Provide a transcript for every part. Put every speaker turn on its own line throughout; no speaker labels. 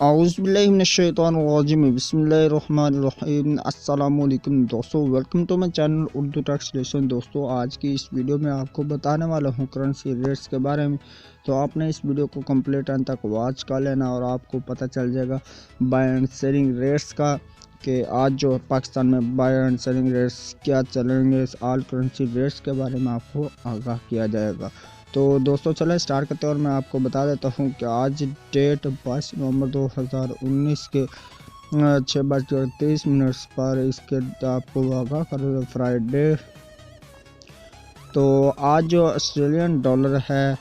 औज़ुबिल्लाहिमिनश्शैतानिर्रजीम बिस्मिल्लाहिर्रहमानिर्रहीम। अस्सलामुअलैकुम दोस्तों, welcome to my channel Urdu translation. दोस्तों, आज की इस वीडियो में आपको बताने वाला हूँ करेंसी रेट्स के बारे में। तो आपने इस वीडियो को कंप्लीट अंत तक वॉच कर लेना और आपको पता चल जाएगा बाय एंड सेलिंग रेट्स का कि आज जो पाकिस्तान में बाय एंड सेलिंग रेट्स क्या चलेंगे। ऑल करेंसी रेट्स के बारे में आपको आगाह किया जाएगा। तो दोस्तों चले स्टार्ट करते हैं और मैं आपको बता देता हूँ कि आज डेट 22 नवंबर 2019 के 6:30 पर इसके आपको आगाह कर फ्राइडे। तो आज जो ऑस्ट्रेलियन डॉलर है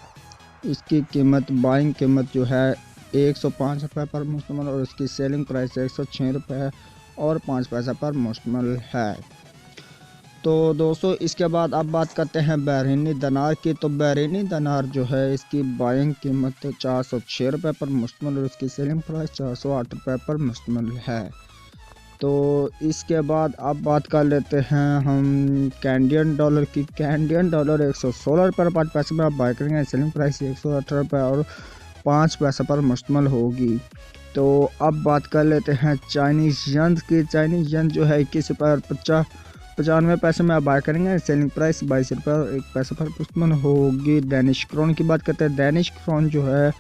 इसकी कीमत बाइंग कीमत जो है 105 रुपये पर मुश्तमिल और इसकी सेलिंग प्राइस 106 रुपये और 5 पैसे पर मुश्तमिल है। तो दोस्तों इसके बाद अब बात करते हैं बहरीनी दिनार की। तो बहरीनी दिनार जो है इसकी बाइंग कीमत 406 रुपये पर मुश्तमिल और इसकी सेलिंग प्राइस 408 रुपये पर मुश्तमिल है। तो इसके बाद अब बात कर लेते हैं हम कैनेडियन डॉलर की। कैनेडियन डॉलर 116 रुपये और 5 पैसे में आप बाय करेंगे। सेलिंग प्राइस 118 रुपये और 5 पैसे पर मुश्तमिल होगी। तो अब बात कर लेते हैं चाइनीज़ यन की। चाइनीज़ यन जो है 21 रुपये और 95 पैसे में आप बाय करेंगे। सेलिंग प्राइस 22 रुपये और 1 पैसे पर मुश्तमिल होगी। डेनिश क्रोन की बात करते हैं। डेनिश क्रोन जो है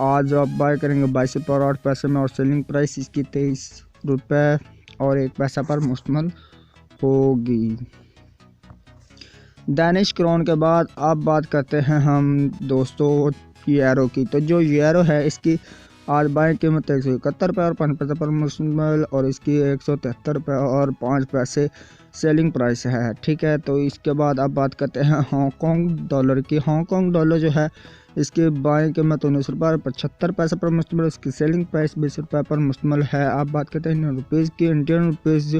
आज आप बाय करेंगे 22 रुपये और 8 पैसे में और सेलिंग प्राइस इसकी 23 रुपये और 1 पैसा पर मुश्तमिल होगी। डेनिश क्रोन के बाद अब बात करते हैं हम दोस्तों यूरो की। तो जो यूरो है इसकी आज बाय कीमत 171 रुपये और 5 पैसे पर मुश्तमिल और इसकी 173 रुपये और 5 पैसे सेलिंग प्राइस है। ठीक है, तो इसके बाद अब बात करते हैं हांगकॉन्ग डॉलर की। हांगकॉन्ग डॉलर जो है इसकी बाय कीमत 19 रुपये और 75 पैसे पर मुश्तमिल, इसकी सेलिंग प्राइस 20 रुपये पर मुश्तमिल है। अब बात करते हैं इंडियन रुपीज़ की। इंडियन रुपीज़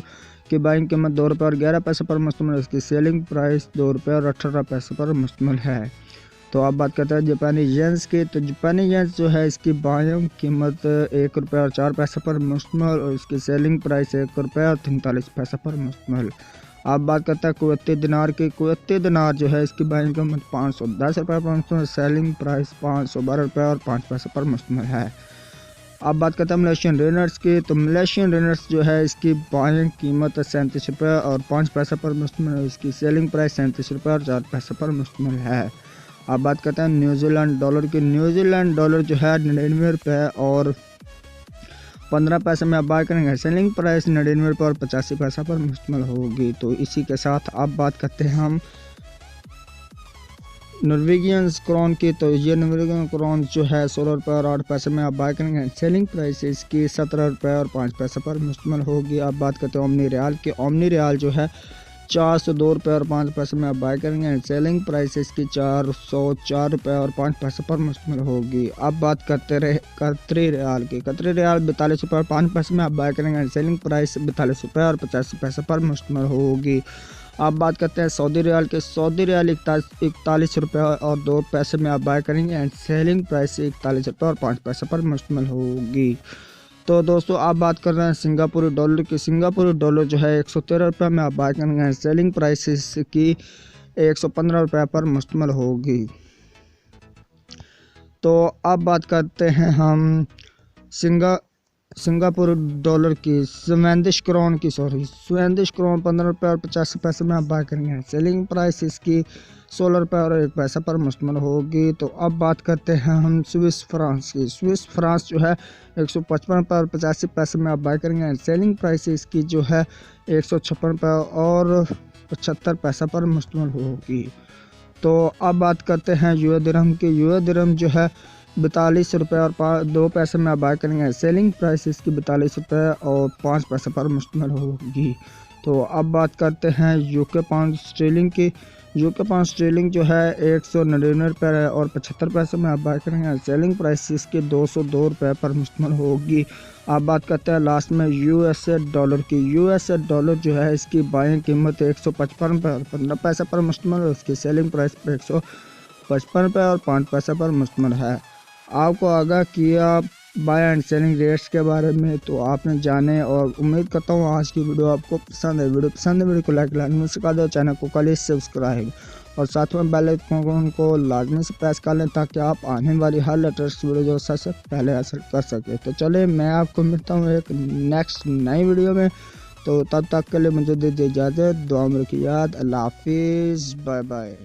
की बाइंग कीमत 2 रुपये और 11 पैसे पर मुश्तमिल, इसकी सेलिंग प्राइस 2 रुपये और 18 पैसे पर मुश्तमिल है। तो अब बात करते हैं जापानी येन्स की। तो जापानी येन्स जो है इसकी बाइंग कीमत 1 रुपये और 4 पैसे पर मुश्तमिल और इसकी सेलिंग प्राइस 1 रुपये और 43 पैसे पर मुश्तमिल। अब बात करते हैं कुवैती दिनार की। कुवैती दिनार जो है इसकी बाइंग कीमत 510 रुपये पर मुश्तमिल, सेलिंग प्राइस 512 रुपये और 5 पैसे पर मुश्तमिल है। अब बात करते हैं मलेशियन रिनर्स की। तो मलेशियन रिनर्स जो है इसकी बाइंग कीमत 37 रुपये और 5 पैसे पर मुश्तमिल, इसकी सेलिंग प्राइस 37 रुपये और 4 पैसे पर मुश्तमिल है। अब बात करते हैं न्यूजीलैंड डॉलर की। न्यूजीलैंड डॉलर जो है 99 रुपये और 15 पैसे में आप बाय करेंगे। सेलिंग प्राइस 99 रुपये और 85 पैसा पर मुश्तमिल होगी। तो इसी के साथ अब बात करते हैं हम नॉर्वेजियन क्रोन की। तो ये नॉर्वेजियन क्रोन जो है 16 रुपये और 8 पैसे में आप बाय करेंगे। सेलिंग प्राइस इसकी 17 रुपये और 5 पैसे पर मुश्तमिल होगी। अब बात करते हैं ओमनी रियाल की। ओमनी रियाल जो है 402 रुपये और 5 पैसे में आप बाय करेंगे। सेलिंग प्राइस इसकी 404 रुपये और 5 पैसे पर मुश्तमिल होगी। अब बात करते रहे कतरी रियाल की। कतरी रियाल 42 रुपये और 5 पैसे में आप बाय करेंगे। सेलिंग प्राइस 42 रुपये और 85 पैसे पर मुश्तमिल होगी। अब बात करते हैं सऊदी रियाल के। सऊदी रियाल 41 रुपये और 2 पैसे में आप बाय करेंगे एंड सेलिंग प्राइस 41 रुपये और 5 पैसे पर मुश्तमिल होगी। तो दोस्तों आप बात कर रहे हैं सिंगापुरी डॉलर की। सिंगापुरी डॉलर जो है 113 रुपये में आप बाय करेंगे। सेलिंग प्राइस इसकी 115 रुपये पर मुश्तमिल होगी। तो अब बात करते हैं हम सिंगापुर डॉलर की। स्वीडिश क्रोन की स्वीडिश क्रोन 15 रुपये और 50 पैसे में आप बाय करेंगे। सेलिंग प्राइस इसकी 16 रुपये और 1 पैसा पर मुश्तमिल होगी। तो अब बात करते हैं हम स्विस फ्रांस की। स्विस फ्रांस जो है 155 रुपये और 85 पैसे में आप बाय करेंगे। सेलिंग प्राइस इसकी जो है 156 रुपये और 75 पैसा पर मुश्तमिल होगी। तो अब बात करते हैं यूए दिरहम की। यूए दिरहम जो है 42 रुपये और 2 पैसे में आप बाय करेंगे। सेलिंग प्राइस इसकी 42 रुपये और 5 पैसे पर मुश्तमिल होगी। तो अब बात करते हैं यूके पाउंड स्टर्लिंग की। यूके पाउंड स्टर्लिंग जो है 199 रुपये और 75 पैसे में आप बाय करेंगे। सेलिंग प्राइस इसकी 202 रुपये पर मुश्तमिल होगी। अब बात करते हैं लास्ट में यूएसए डॉलर की। यूएसए डॉलर जो है इसकी बाइंग कीमत 155 रुपये और 15 पैसे पर मुश्तमिल है, उसकी सेलिंग प्राइस 155 रुपये और 5 पैसे पर मुश्तमिल है। आपको आगाह किया बाय एंड सेलिंग रेट्स के बारे में, तो आपने जाने और उम्मीद करता हूँ आज की वीडियो आपको पसंद है। वीडियो पसंद है वीडियो को लाइक लाजमी से कर दो, चैनल को कर लीजिए सब्सक्राइब और साथ में बेल आइकन को लाजमी से प्रेस कर लें ताकि आप आने वाली हर लेटेस्ट वीडियो जो सबसे पहले हासिल कर सकें। तो चलिए मैं आपको मिलता हूँ एक नेक्स्ट नई वीडियो में। तो तब तक के लिए मुझे दीजिए इजाज़त, दुआ में रखिए याद। अल्लाह हाफिज़, बाय बाय।